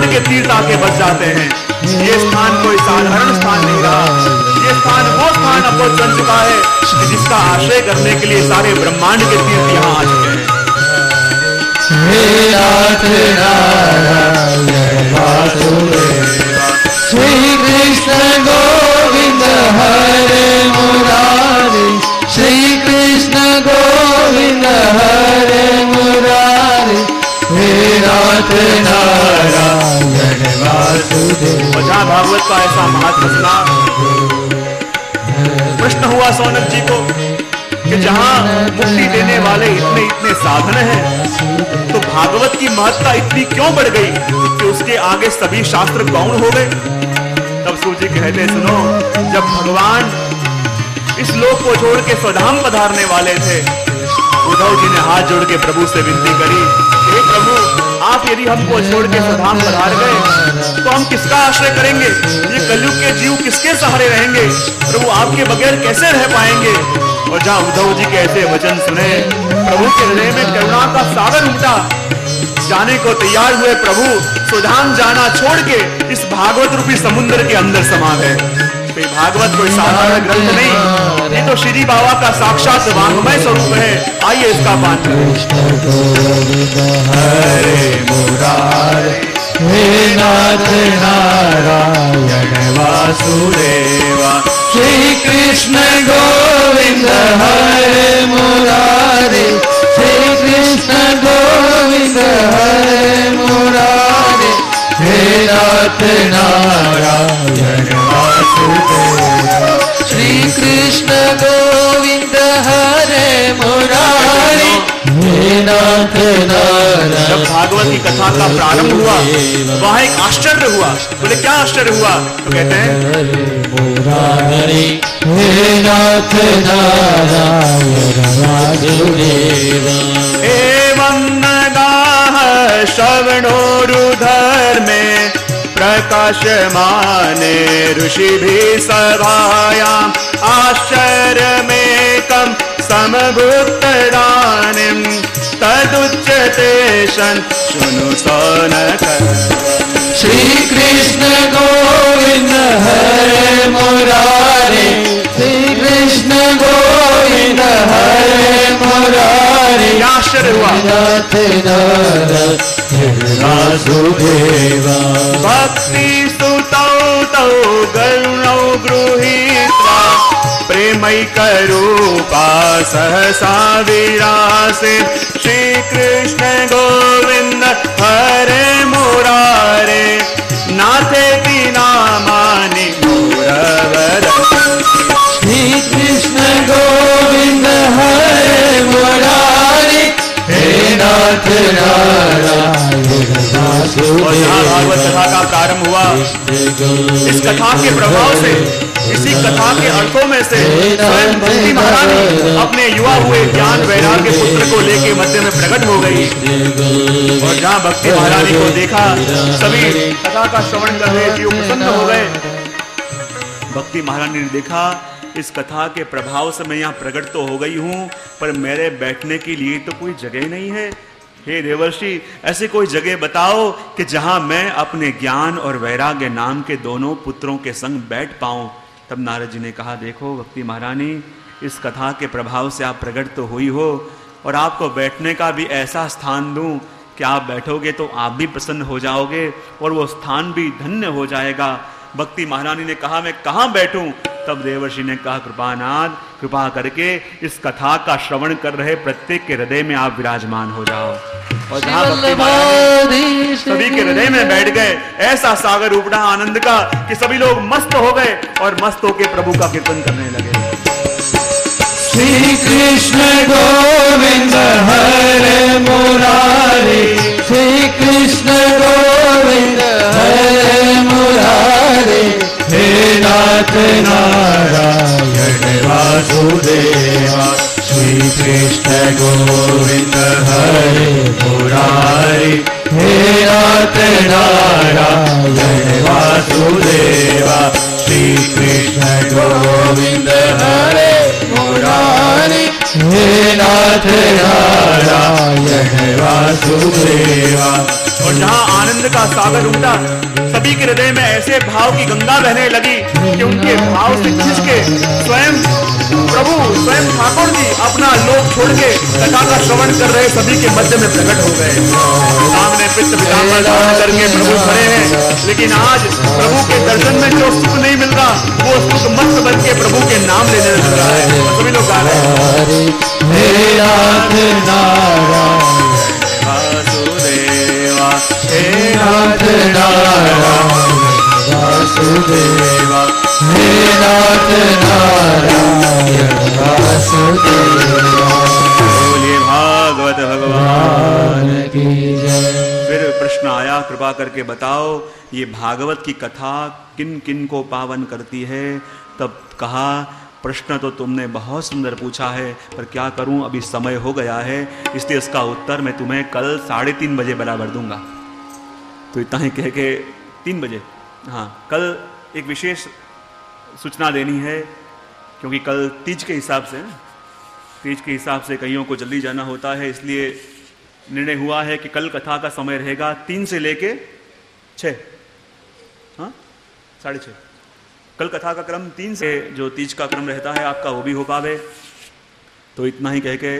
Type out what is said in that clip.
ब्रह्मांड के तीर्थ आके बस जाते हैं। ये स्थान कोई साधारण स्थान नहीं रहा, ये स्थान वो स्थान अब बन चुका है कि जिसका आश्रय करने के लिए सारे ब्रह्मांड के तीर्थ यहाँ आ चुके हैं। श्री कृष्ण गोविंद हरे मुरारी, श्री कृष्ण गोविंद हरे मुरारी, हे नाथ नारायण वासुदेव। और जहाँ भागवत का ऐसा महत्व सुना, प्रश्न हुआ सौनक जी को कि जहाँ मुक्ति देने वाले इतने इतने साधन हैं, तो भागवत की महत्ता इतनी क्यों बढ़ गई कि उसके आगे सभी शास्त्र गौण हो गए। तब सूर्य जी कहते, सुनो, जब भगवान इस लोक को छोड़ के स्वधाम पधारने वाले थे, उद्धव जी ने हाथ जोड़ के प्रभु से विनती करी, हे प्रभु, आप यदि हमको छोड़ के स्वधाम पधार गए तो हम किसका आश्रय करेंगे? ये कलयुग के जीव किसके सहारे रहेंगे? प्रभु, आपके बगैर कैसे रह पाएंगे? और जहाँ उद्धव जी के ऐसे वचन सुने, प्रभु के हृदय में करुणा का सागर उमटा। जाने को तैयार हुए प्रभु स्वधाम जाना छोड़ के इस भागवत रूपी समुद्र के अंदर समा गए। तो भागवत कोई साधारण ग्रंथ नहीं, ये तो श्री बाबा का साक्षात वांग्मय स्वरूप है। आइए इसका पाठ करें। हरे मुरारे, हे नाथ नारायण वासुदेवा, श्री कृष्ण गोविंद हरे मुरारे, श्री कृष्ण गोविंद हरे मुरारे, हे नाथ नारायण वासुदेवा, श्री कृष्ण गोविंद हरे मुरारी, हे नाथ नारायण। जब भागवत की कथा का प्रारंभ हुआ, वहां एक आश्चर्य हुआ। बोले, क्या आश्चर्य हुआ? तो कहते हैं, हरे मुरारी, हे नाथ नारायण वासुदेवा। एवं नगाः श्रवणोरुधर्मे प्रकाशमाने ऋषिभिः सभायाम् आश्चर्यमेकं समभुक्तदानीं तदुच्यते शृणु सौनक। श्री कृष्ण गोविंद हरे मुरारी, श्री कृष्ण गोविंद हरे मुरारी, आश्चर्य हुआ। नाथ नारायण वासुदेवा। भक्ति स्तुतौ तौ गरुणौ गृहीत्वा प्रेमैकरूपा सहसा विरासे, श्री कृष्ण गोविंद हरे मुरारे, नाथेति नामानि मुरवर। श्री कृष्ण गोविंद हरे मुरारी, हे नाथ नारायण वासुदेवा। और यहाँ भागवत कथा का प्रारंभ हुआ। इस कथा के प्रभाव से, इसी कथा के अर्थों में से स्वयं भक्ति महारानी अपने युवा हुए ज्ञान वैराग्य पुत्र को लेके मध्य में प्रकट हो गई। और जहाँ भक्ति महारानी को देखा, सभी कथा का श्रवण कर रहे जीव प्रसन्न हो गए। भक्ति महारानी ने देखा, इस कथा के प्रभाव से मैं यहाँ प्रकट तो हो गई हूँ, पर मेरे बैठने के लिए तो कोई जगह नहीं है। हे देवर्षि, ऐसी कोई जगह बताओ कि जहाँ मैं अपने ज्ञान और वैराग्य नाम के दोनों पुत्रों के संग बैठ पाऊँ। तब नारद जी ने कहा, देखो भक्ति महारानी, इस कथा के प्रभाव से आप प्रकट तो हुई हो, और आपको बैठने का भी ऐसा स्थान दूं कि आप बैठोगे तो आप भी प्रसन्न हो जाओगे और वो स्थान भी धन्य हो जाएगा। भक्ति महारानी ने कहा, मैं कहाँ बैठूं? तब देवर्षि ने कहा, कृपानाथ, कृपा करके इस कथा का श्रवण कर रहे प्रत्येक के हृदय में आप विराजमान हो जाओ। और जहाँ भक्ति महारानी सभी के हृदय में बैठ गए, ऐसा सागर उपड़ा आनंद का कि सभी लोग मस्त हो गए और मस्त होकर प्रभु का कीर्तन करने लगे। श्री कृष्ण गोविंद हरे मुरारी, श्री कृष्ण गोविंद हरे मुरारी, हे नाथ नारायण वासुदेवा। श्री कृष्ण गोविंद हरे मुरारी, हे नाथ नारायण वासुदेवा। श्री कृष्ण गोविंद हरे मुरारी, हे नाथ नारायण वासुदेवा। और जहां आनंद का सागर उमड़ा, सभी के हृदय में ऐसे भाव की गंगा बहने लगी कि उनके भाव से खिंच के स्वयं प्रभु, स्वयं ठाकुर जी अपना लोक छोड़ के कथा का श्रवण कर रहे सभी के मध्य में प्रकट हो गए। सामने पित्त पीताम्बर धारण करके प्रभु खड़े हैं, लेकिन आज प्रभु के दर्शन में जो सुख नहीं मिल रहा, वो सुख मस्त बन के प्रभु के नाम लेने लग रहा है। सभी लोग गा रहे हैं, हे नाथ नारायण वासुदेवा, हे नाथ नारायण वासुदेवा, हे नाथ नारायण वासुदेवा। बोलिए भागवत भगवान की जय। फिर प्रश्न आया, कृपा करके बताओ ये भागवत की कथा किन किन को पावन करती है? तब कहा, प्रश्न तो तुमने बहुत सुंदर पूछा है, पर क्या करूं, अभी समय हो गया है, इसलिए इसका उत्तर मैं तुम्हें कल 3:30 बजे बराबर दूंगा। तो इतना ही कह के 3 बजे, हाँ, कल एक विशेष सूचना देनी है, क्योंकि कल तीज के हिसाब से कईयों को जल्दी जाना होता है, इसलिए निर्णय हुआ है कि कल कथा का समय रहेगा 3 से लेके 6, हाँ 6:30। कल कथा का क्रम 3 से, जो तीज का क्रम रहता है आपका, वो भी हो पावे। तो इतना ही कह के